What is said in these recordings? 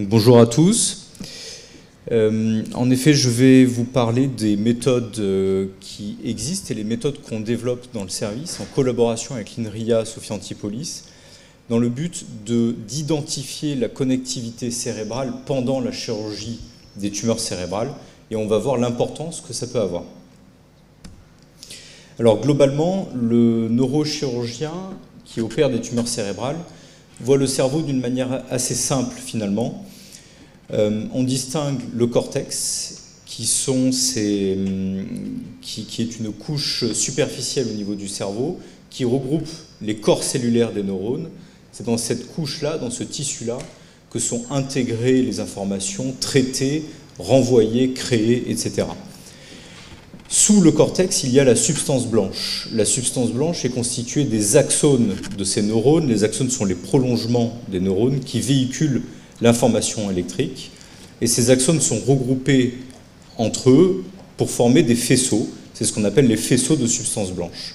Donc, bonjour à tous. En effet, je vais vous parler des méthodes qui existent et les méthodes qu'on développe dans le service en collaboration avec l'INRIA Sophia Antipolis dans le but d'identifier la connectivité cérébrale pendant la chirurgie des tumeurs cérébrales et on va voir l'importance que ça peut avoir. Alors globalement, le neurochirurgien qui opère des tumeurs cérébrales voit le cerveau d'une manière assez simple finalement. On distingue le cortex, qui est une couche superficielle au niveau du cerveau, qui regroupe les corps cellulaires des neurones. C'est dans cette couche-là, dans ce tissu-là, que sont intégrées les informations, traitées, renvoyées, créées, etc. Sous le cortex, il y a la substance blanche. La substance blanche est constituée des axones de ces neurones. Les axones sont les prolongements des neurones qui véhiculent l'information électrique. Et ces axones sont regroupés entre eux pour former des faisceaux. C'est ce qu'on appelle les faisceaux de substance blanche.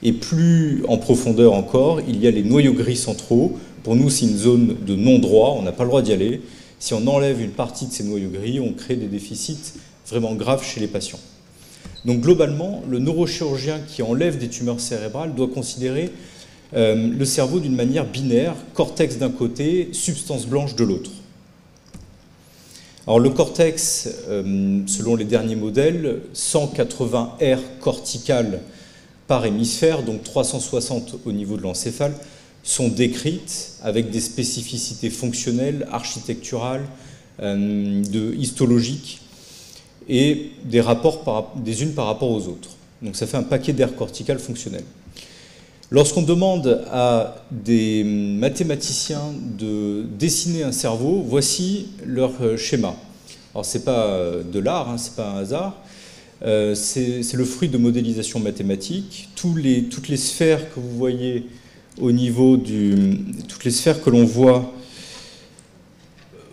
Et plus en profondeur encore, il y a les noyaux gris centraux. Pour nous, c'est une zone de non-droit, on n'a pas le droit d'y aller. Si on enlève une partie de ces noyaux gris, on crée des déficits vraiment graves chez les patients. Donc globalement, le neurochirurgien qui enlève des tumeurs cérébrales doit considérer le cerveau d'une manière binaire, cortex d'un côté, substance blanche de l'autre. Alors le cortex, selon les derniers modèles, 180 aires corticales par hémisphère, donc 360 au niveau de l'encéphale, sont décrites avec des spécificités fonctionnelles, architecturales, histologiques, et des rapports des unes par rapport aux autres. Donc ça fait un paquet d'aires corticales fonctionnelles. Lorsqu'on demande à des mathématiciens de dessiner un cerveau, voici leur schéma. Alors ce n'est pas de l'art, hein, ce n'est pas un hasard, c'est le fruit de modélisation mathématique. Toutes les sphères que vous voyez au niveau toutes les sphères que l'on voit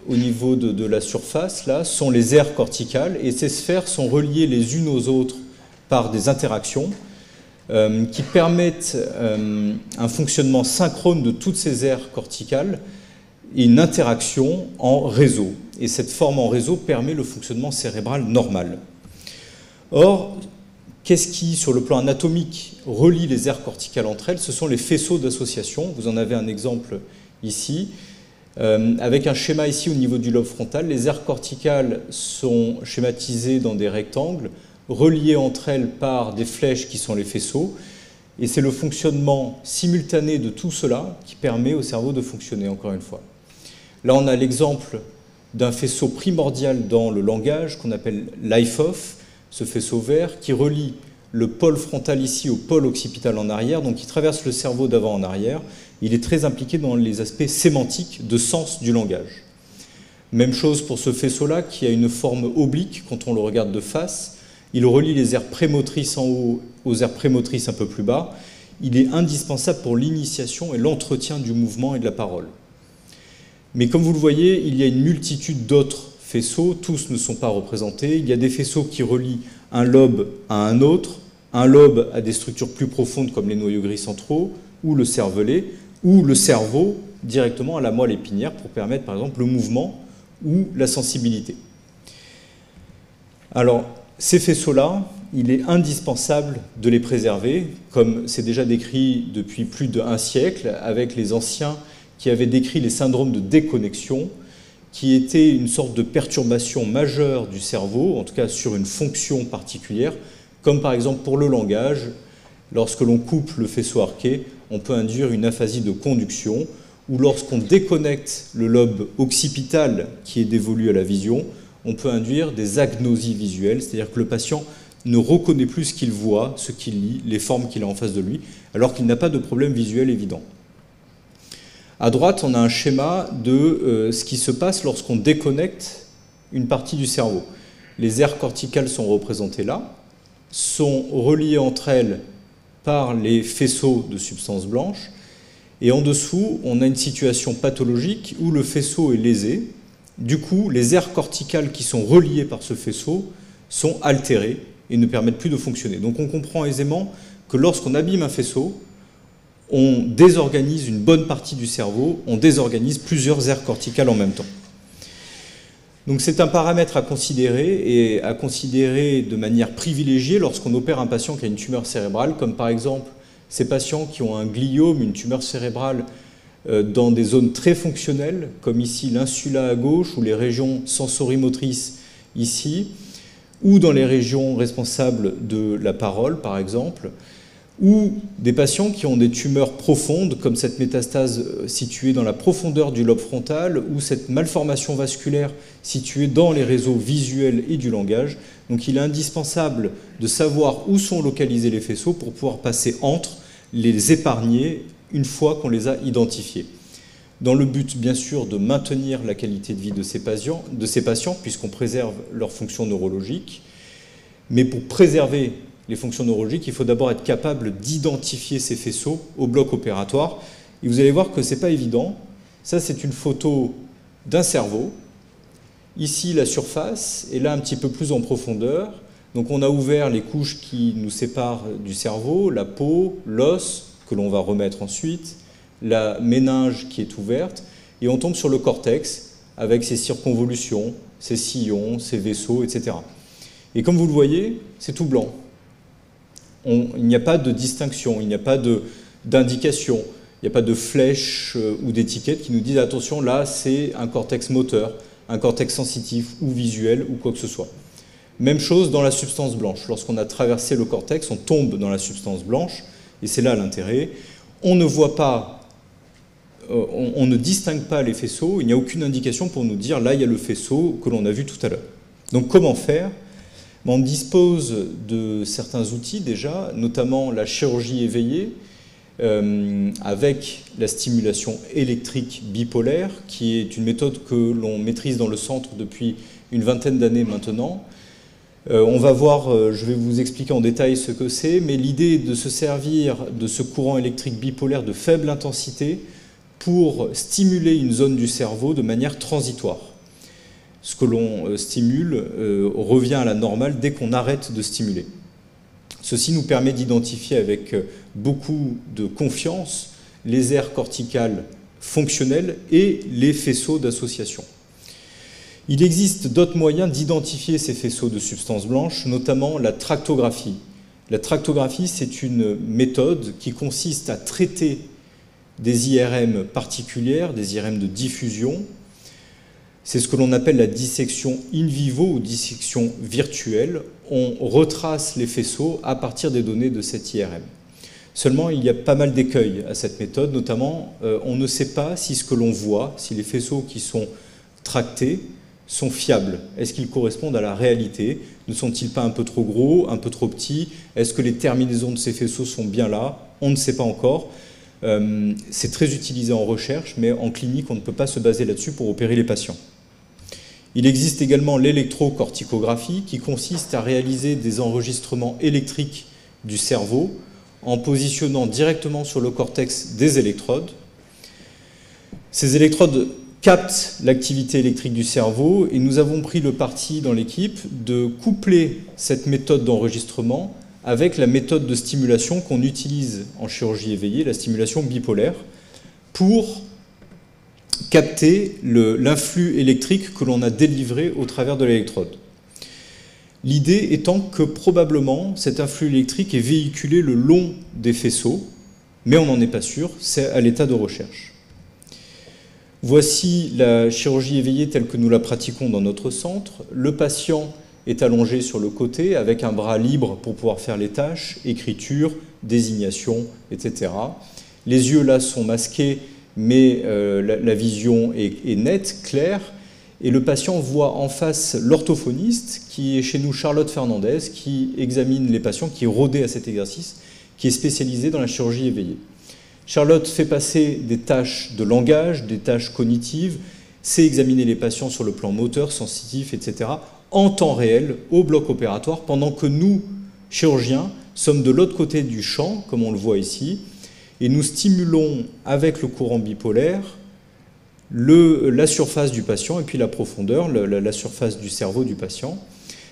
au niveau de la surface, là, sont les aires corticales, et ces sphères sont reliées les unes aux autres par des interactions qui permettent un fonctionnement synchrone de toutes ces aires corticales et une interaction en réseau. Et cette forme en réseau permet le fonctionnement cérébral normal. Or, qu'est-ce qui, sur le plan anatomique, relie les aires corticales entre elles? Ce sont les faisceaux d'association. Vous en avez un exemple ici. Avec un schéma ici au niveau du lobe frontal, les aires corticales sont schématisées dans des rectangles, reliées entre elles par des flèches qui sont les faisceaux, et c'est le fonctionnement simultané de tout cela qui permet au cerveau de fonctionner, encore une fois. Là, on a l'exemple d'un faisceau primordial dans le langage qu'on appelle l'IFOF, ce faisceau vert qui relie le pôle frontal ici au pôle occipital en arrière, donc qui traverse le cerveau d'avant en arrière. Il est très impliqué dans les aspects sémantiques de sens du langage. Même chose pour ce faisceau-là qui a une forme oblique quand on le regarde de face. Il relie les aires prémotrices en haut aux aires prémotrices un peu plus bas. Il est indispensable pour l'initiation et l'entretien du mouvement et de la parole. Mais comme vous le voyez, il y a une multitude d'autres faisceaux, tous ne sont pas représentés. Il y a des faisceaux qui relient un lobe à un autre, un lobe à des structures plus profondes comme les noyaux gris centraux, ou le cervelet, ou le cerveau directement à la moelle épinière pour permettre par exemple le mouvement ou la sensibilité. Alors, ces faisceaux-là, il est indispensable de les préserver, comme c'est déjà décrit depuis plus d'1 siècle, avec les anciens qui avaient décrit les syndromes de déconnexion, qui étaient une sorte de perturbation majeure du cerveau, en tout cas sur une fonction particulière, comme par exemple pour le langage, lorsque l'on coupe le faisceau arqué, on peut induire une aphasie de conduction, ou lorsqu'on déconnecte le lobe occipital qui est dévolu à la vision, on peut induire des agnosies visuelles, c'est-à-dire que le patient ne reconnaît plus ce qu'il voit, ce qu'il lit, les formes qu'il a en face de lui, alors qu'il n'a pas de problème visuel évident. À droite, on a un schéma de ce qui se passe lorsqu'on déconnecte une partie du cerveau. Les aires corticales sont représentées là, sont reliées entre elles par les faisceaux de substance blanche, et en dessous, on a une situation pathologique où le faisceau est lésé. Du coup, les aires corticales qui sont reliées par ce faisceau sont altérées et ne permettent plus de fonctionner. Donc on comprend aisément que lorsqu'on abîme un faisceau, on désorganise une bonne partie du cerveau, on désorganise plusieurs aires corticales en même temps. Donc c'est un paramètre à considérer, et à considérer de manière privilégiée lorsqu'on opère un patient qui a une tumeur cérébrale, comme par exemple ces patients qui ont un gliome, une tumeur cérébrale dans des zones très fonctionnelles, comme ici l'insula à gauche ou les régions sensorimotrices ici, ou dans les régions responsables de la parole par exemple, ou des patients qui ont des tumeurs profondes, comme cette métastase située dans la profondeur du lobe frontal, ou cette malformation vasculaire située dans les réseaux visuels et du langage. Donc il est indispensable de savoir où sont localisés les faisceaux pour pouvoir passer entre, les épargner une fois qu'on les a identifiés. Dans le but, bien sûr, de maintenir la qualité de vie de ces patients puisqu'on préserve leurs fonctions neurologiques. Mais pour préserver les fonctions neurologiques, il faut d'abord être capable d'identifier ces faisceaux au bloc opératoire. Et vous allez voir que ce n'est pas évident. Ça, c'est une photo d'un cerveau. Ici, la surface, et là, un petit peu plus en profondeur. Donc, on a ouvert les couches qui nous séparent du cerveau, la peau, l'os, que l'on va remettre ensuite, la méninge qui est ouverte, et on tombe sur le cortex, avec ses circonvolutions, ses sillons, ses vaisseaux, etc. Et comme vous le voyez, c'est tout blanc. Il n'y a pas de distinction, il n'y a pas d'indication, il n'y a pas de flèche ou d'étiquette qui nous disent attention, là c'est un cortex moteur, un cortex sensitif ou visuel ou quoi que ce soit. Même chose dans la substance blanche. Lorsqu'on a traversé le cortex, on tombe dans la substance blanche, et c'est là l'intérêt. On ne voit pas, on ne distingue pas les faisceaux, il n'y a aucune indication pour nous dire là il y a le faisceau que l'on a vu tout à l'heure. Donc comment faire ? On dispose de certains outils déjà, notamment la chirurgie éveillée, avec la stimulation électrique bipolaire, qui est une méthode que l'on maîtrise dans le centre depuis une vingtaine d'années maintenant. On va voir, je vais vous expliquer en détail ce que c'est, mais l'idée est de se servir de ce courant électrique bipolaire de faible intensité pour stimuler une zone du cerveau de manière transitoire. Ce que l'on stimule revient à la normale dès qu'on arrête de stimuler. Ceci nous permet d'identifier avec beaucoup de confiance les aires corticales fonctionnelles et les faisceaux d'association. Il existe d'autres moyens d'identifier ces faisceaux de substances blanches, notamment la tractographie. La tractographie, c'est une méthode qui consiste à traiter des IRM particulières, des IRM de diffusion. C'est ce que l'on appelle la dissection in vivo ou dissection virtuelle. On retrace les faisceaux à partir des données de cette IRM. Seulement, il y a pas mal d'écueils à cette méthode, notamment on ne sait pas si ce que l'on voit, si les faisceaux qui sont tractés sont fiables. Est-ce qu'ils correspondent à la réalité? Ne sont-ils pas un peu trop gros, un peu trop petits? Est-ce que les terminaisons de ces faisceaux sont bien là? On ne sait pas encore. C'est très utilisé en recherche, mais en clinique, on ne peut pas se baser là-dessus pour opérer les patients. Il existe également l'électrocorticographie qui consiste à réaliser des enregistrements électriques du cerveau en positionnant directement sur le cortex des électrodes. Ces électrodes captent l'activité électrique du cerveau et nous avons pris le parti dans l'équipe de coupler cette méthode d'enregistrement avec la méthode de stimulation qu'on utilise en chirurgie éveillée, la stimulation bipolaire, pour capter l'influx électrique que l'on a délivré au travers de l'électrode. L'idée étant que probablement cet influx électrique est véhiculé le long des faisceaux, mais on n'en est pas sûr, c'est à l'état de recherche. Voici la chirurgie éveillée telle que nous la pratiquons dans notre centre. Le patient est allongé sur le côté avec un bras libre pour pouvoir faire les tâches, écriture, désignation, etc. Les yeux là sont masqués, mais la vision est nette, claire, et le patient voit en face l'orthophoniste, qui est chez nous Charlotte Fernandez, qui examine les patients, qui est rodée à cet exercice, qui est spécialisée dans la chirurgie éveillée. Charlotte fait passer des tâches de langage, des tâches cognitives, sait examiner les patients sur le plan moteur, sensitif, etc., en temps réel, au bloc opératoire, pendant que nous, chirurgiens, sommes de l'autre côté du champ, comme on le voit ici, et nous stimulons avec le courant bipolaire la surface du patient et puis la profondeur, la surface du cerveau du patient,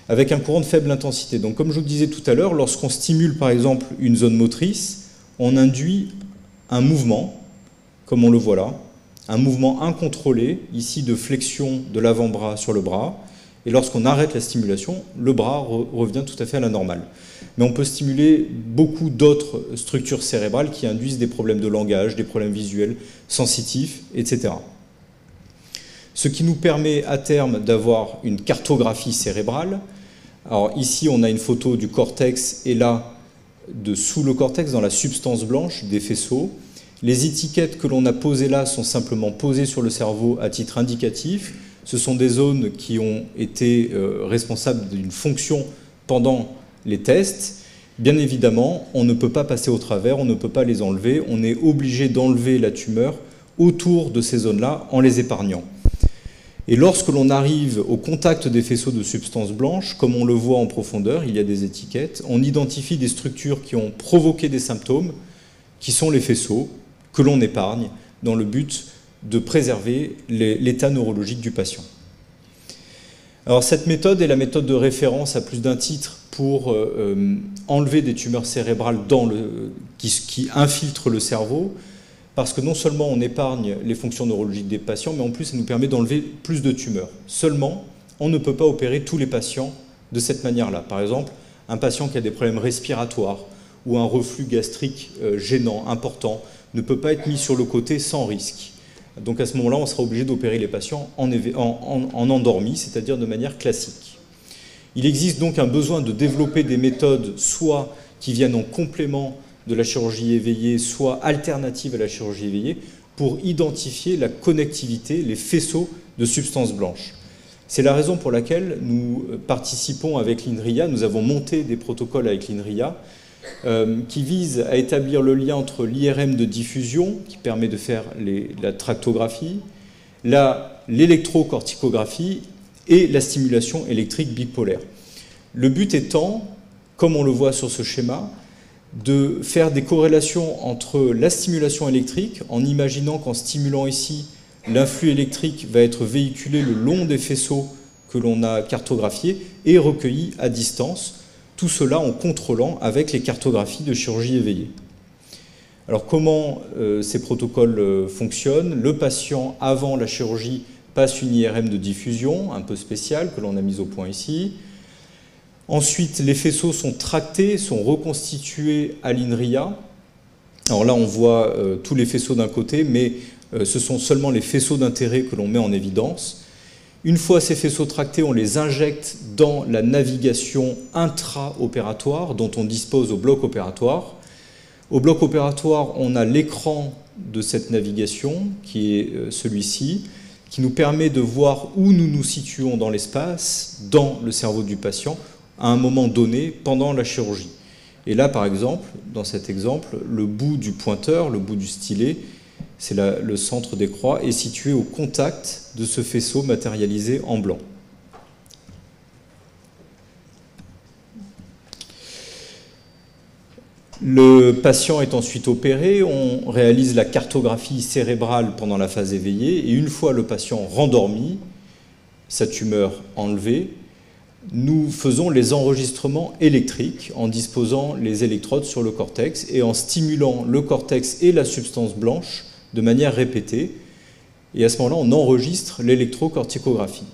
avec un courant de faible intensité. Donc comme je vous le disais tout à l'heure, lorsqu'on stimule par exemple une zone motrice, on induit un mouvement, comme on le voit là, un mouvement incontrôlé, ici de flexion de l'avant-bras sur le bras, et lorsqu'on arrête la stimulation, le bras revient tout à fait à la normale. Mais on peut stimuler beaucoup d'autres structures cérébrales qui induisent des problèmes de langage, des problèmes visuels, sensitifs, etc. Ce qui nous permet à terme d'avoir une cartographie cérébrale. Alors ici, on a une photo du cortex et là, sous le cortex, dans la substance blanche des faisceaux. Les étiquettes que l'on a posées là sont simplement posées sur le cerveau à titre indicatif. Ce sont des zones qui ont été responsables d'une fonction pendant les tests. Bien évidemment, on ne peut pas passer au travers, on ne peut pas les enlever. On est obligé d'enlever la tumeur autour de ces zones-là en les épargnant. Et lorsque l'on arrive au contact des faisceaux de substance blanche, comme on le voit en profondeur, il y a des étiquettes, on identifie des structures qui ont provoqué des symptômes, qui sont les faisceaux, que l'on épargne, dans le but de préserver l'état neurologique du patient. Alors cette méthode est la méthode de référence à plus d'un titre pour enlever des tumeurs cérébrales qui infiltrent le cerveau, parce que non seulement on épargne les fonctions neurologiques des patients, mais en plus ça nous permet d'enlever plus de tumeurs. Seulement, on ne peut pas opérer tous les patients de cette manière-là. Par exemple, un patient qui a des problèmes respiratoires ou un reflux gastrique gênant, important, ne peut pas être mis sur le côté sans risque. Donc à ce moment-là, on sera obligé d'opérer les patients en endormi, c'est-à-dire de manière classique. Il existe donc un besoin de développer des méthodes soit qui viennent en complément de la chirurgie éveillée, soit alternative à la chirurgie éveillée, pour identifier la connectivité, les faisceaux de substances blanches. C'est la raison pour laquelle nous participons avec l'INRIA, nous avons monté des protocoles avec l'INRIA qui visent à établir le lien entre l'IRM de diffusion, qui permet de faire la tractographie, l'électrocorticographie et la stimulation électrique bipolaire. Le but étant, comme on le voit sur ce schéma, de faire des corrélations entre la stimulation électrique, en imaginant qu'en stimulant ici, l'influx électrique va être véhiculé le long des faisceaux que l'on a cartographiés et recueillis à distance, tout cela en contrôlant avec les cartographies de chirurgie éveillée. Alors comment ces protocoles fonctionnent? Le patient, avant la chirurgie, passe une IRM de diffusion, un peu spéciale, que l'on a mise au point ici. Ensuite, les faisceaux sont tractés, sont reconstitués à l'INRIA. Alors là, on voit tous les faisceaux d'un côté, mais ce sont seulement les faisceaux d'intérêt que l'on met en évidence. Une fois ces faisceaux tractés, on les injecte dans la navigation intra-opératoire dont on dispose au bloc opératoire. Au bloc opératoire, on a l'écran de cette navigation, qui est celui-ci, qui nous permet de voir où nous nous situons dans l'espace, dans le cerveau du patient, à un moment donné pendant la chirurgie. Et là, par exemple, dans cet exemple, le bout du pointeur, le bout du stylet, c'est le centre des croix, est situé au contact de ce faisceau matérialisé en blanc. Le patient est ensuite opéré, on réalise la cartographie cérébrale pendant la phase éveillée, et une fois le patient rendormi, sa tumeur enlevée, nous faisons les enregistrements électriques en disposant les électrodes sur le cortex et en stimulant le cortex et la substance blanche de manière répétée. Et à ce moment-là, on enregistre l'électrocorticographie.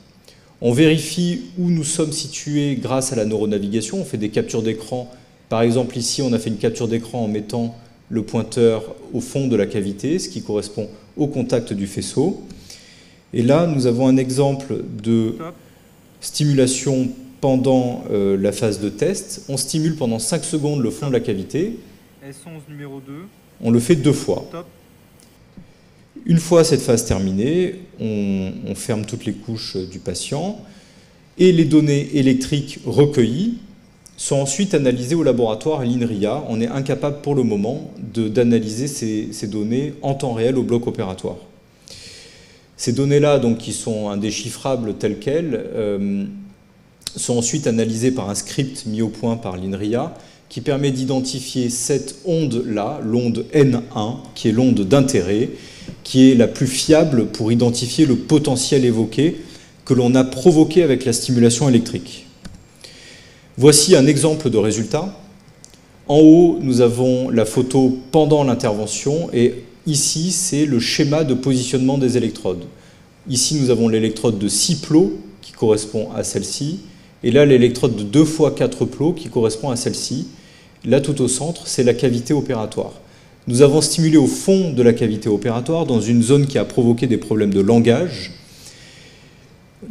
On vérifie où nous sommes situés grâce à la neuronavigation. On fait des captures d'écran. Par exemple, ici, on a fait une capture d'écran en mettant le pointeur au fond de la cavité, ce qui correspond au contact du faisceau. Et là, nous avons un exemple de stimulation pendant la phase de test. On stimule pendant 5 secondes le fond de la cavité. S11 numéro 2. On le fait 2 fois. Top. Une fois cette phase terminée, on ferme toutes les couches du patient et les données électriques recueillies sont ensuite analysées au laboratoire à l'INRIA. On est incapable pour le moment d'analyser ces données en temps réel au bloc opératoire. Ces données-là, donc, qui sont indéchiffrables telles quelles, sont ensuite analysées par un script mis au point par l'INRIA qui permet d'identifier cette onde-là, l'onde N1, qui est l'onde d'intérêt, qui est la plus fiable pour identifier le potentiel évoqué que l'on a provoqué avec la stimulation électrique. Voici un exemple de résultat. En haut, nous avons la photo pendant l'intervention et ici, c'est le schéma de positionnement des électrodes. Ici, nous avons l'électrode de 6 plots qui correspond à celle-ci, et là, l'électrode de 2 fois 4 plots qui correspond à celle-ci. Là, tout au centre, c'est la cavité opératoire. Nous avons stimulé au fond de la cavité opératoire, dans une zone qui a provoqué des problèmes de langage.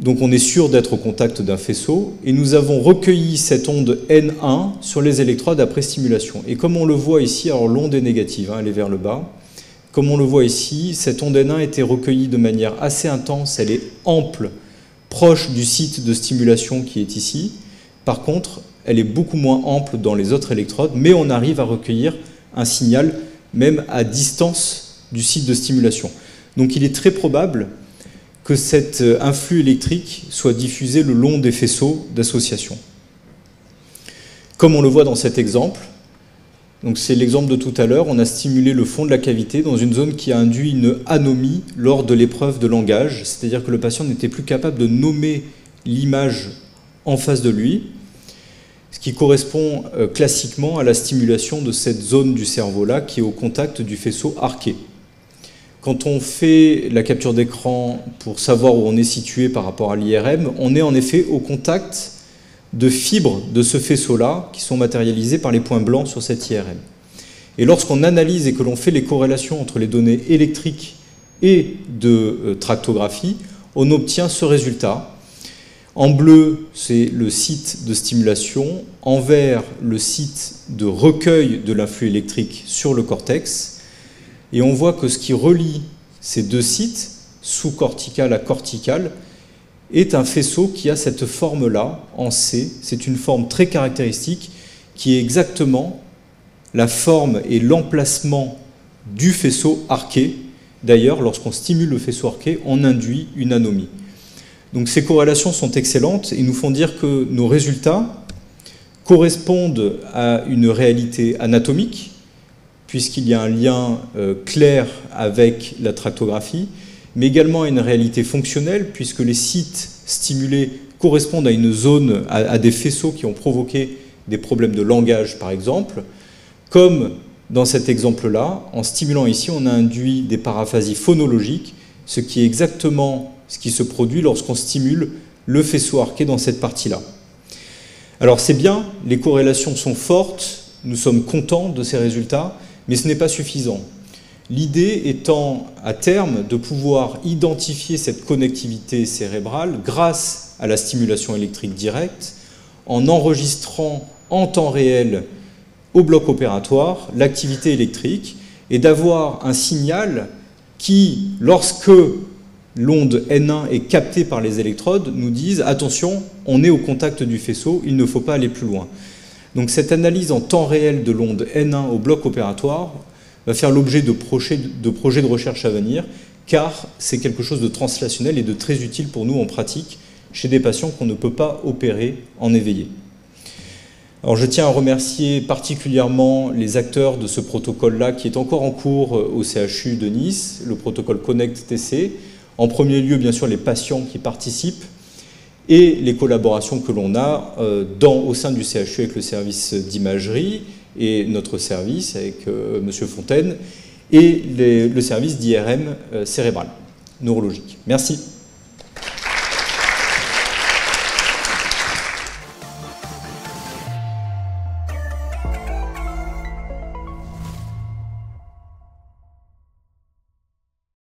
Donc on est sûr d'être au contact d'un faisceau, et nous avons recueilli cette onde N1 sur les électrodes après stimulation. Et comme on le voit ici, alors l'onde est négative, elle est vers le bas. Comme on le voit ici, cette onde N1 a été recueillie de manière assez intense, elle est ample, proche du site de stimulation qui est ici. Par contre, elle est beaucoup moins ample dans les autres électrodes, mais on arrive à recueillir un signal même à distance du site de stimulation. Donc il est très probable que cet influx électrique soit diffusé le long des faisceaux d'association. Comme on le voit dans cet exemple, donc c'est l'exemple de tout à l'heure, on a stimulé le fond de la cavité dans une zone qui a induit une anomie lors de l'épreuve de langage, c'est-à-dire que le patient n'était plus capable de nommer l'image en face de lui, ce qui correspond classiquement à la stimulation de cette zone du cerveau-là qui est au contact du faisceau arqué. Quand on fait la capture d'écran pour savoir où on est situé par rapport à l'IRM, on est en effet au contact de fibres de ce faisceau-là qui sont matérialisées par les points blancs sur cette IRM. Et lorsqu'on analyse et que l'on fait les corrélations entre les données électriques et de tractographie, on obtient ce résultat. En bleu, c'est le site de stimulation, en vert, le site de recueil de l'influx électrique sur le cortex, et on voit que ce qui relie ces deux sites, sous-cortical à cortical, est un faisceau qui a cette forme-là, en C. C'est une forme très caractéristique qui est exactement la forme et l'emplacement du faisceau arqué. D'ailleurs, lorsqu'on stimule le faisceau arqué, on induit une anomie. Donc ces corrélations sont excellentes et nous font dire que nos résultats correspondent à une réalité anatomique, puisqu'il y a un lien clair avec la tractographie, mais également à une réalité fonctionnelle, puisque les sites stimulés correspondent à une zone, à des faisceaux qui ont provoqué des problèmes de langage, par exemple, comme dans cet exemple-là, en stimulant ici, on a induit des paraphasies phonologiques, ce qui est exactement ce qui se produit lorsqu'on stimule le faisceau arqué dans cette partie-là. Alors c'est bien, les corrélations sont fortes, nous sommes contents de ces résultats, mais ce n'est pas suffisant. L'idée étant, à terme, de pouvoir identifier cette connectivité cérébrale grâce à la stimulation électrique directe, en enregistrant en temps réel au bloc opératoire l'activité électrique, et d'avoir un signal qui, lorsque l'onde N1 est captée par les électrodes, nous dise « Attention, on est au contact du faisceau, il ne faut pas aller plus loin ». Donc cette analyse en temps réel de l'onde N1 au bloc opératoire va faire l'objet de projets de recherche à venir, car c'est quelque chose de translationnel et de très utile pour nous en pratique chez des patients qu'on ne peut pas opérer en éveillé. Alors je tiens à remercier particulièrement les acteurs de ce protocole-là qui est encore en cours au CHU de Nice, le protocole Connect-TC. En premier lieu, bien sûr, les patients qui participent et les collaborations que l'on a au sein du CHU avec le service d'imagerie et notre service avec M. Fontaine et le service d'IRM cérébral, neurologique. Merci.